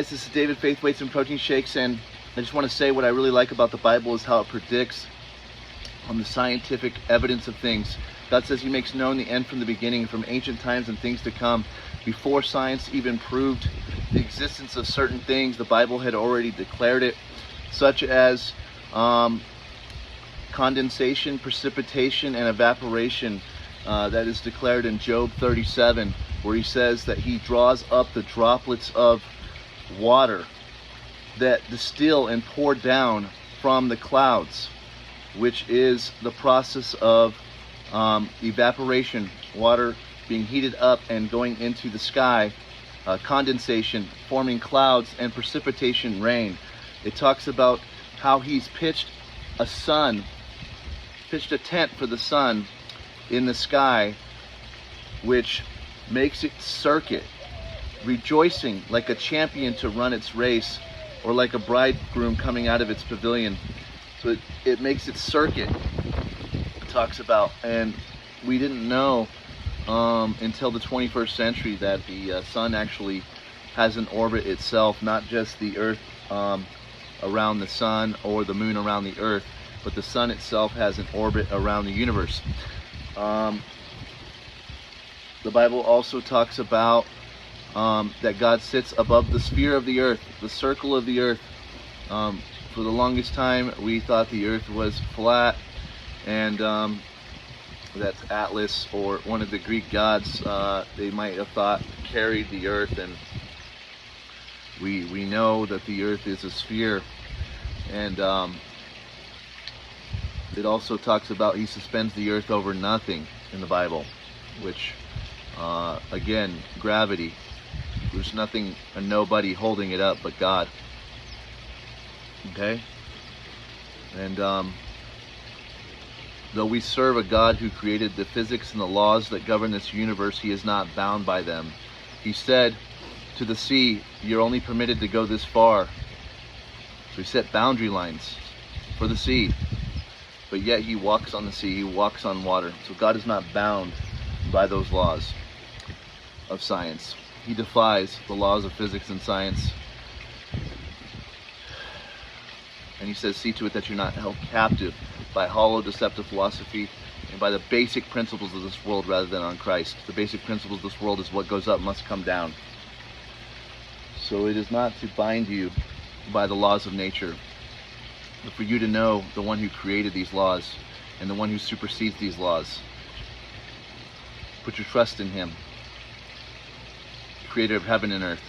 This is David, Faith, Weights, and Protein Shakes, and I just want to say what I really like about the Bible is how it predicts on the scientific evidence of things. God says He makes known the end from the beginning, from ancient times and things to come. Before science even proved the existence of certain things, the Bible had already declared it, such as condensation, precipitation, and evaporation. That is declared in Job 37, where he says that He draws up the droplets of water that distill and pour down from the clouds, which is the process of evaporation, water being heated up and going into the sky, condensation, forming clouds, and precipitation, rain. It talks about how He's pitched a tent for the sun in the sky, which makes it circuit, rejoicing like a champion to run its race, or like a bridegroom coming out of its pavilion. So it makes it circuit, it talks about. And we didn't know until the 21st century that the sun actually has an orbit itself, not just the earth around the sun or the moon around the earth, but the sun itself has an orbit around the universe. The Bible also talks about that God sits above the sphere of the earth, the circle of the earth. For the longest time we thought the earth was flat, and that's Atlas, or one of the Greek gods, they might have thought carried the earth, and we know that the earth is a sphere. And it also talks about He suspends the earth over nothing in the Bible, which again, gravity. There's nothing and nobody holding it up but God. Okay? And though we serve a God who created the physics and the laws that govern this universe, He is not bound by them. He said to the sea, "You're only permitted to go this far." So He set boundary lines for the sea. But yet He walks on the sea, He walks on water. So God is not bound by those laws of science. He defies the laws of physics and science. And He says, see to it that you're not held captive by hollow, deceptive philosophy and by the basic principles of this world rather than on Christ. The basic principles of this world is what goes up must come down. So it is not to bind you by the laws of nature, but for you to know the one who created these laws and the one who supersedes these laws. Put your trust in Him, Creator of heaven and earth.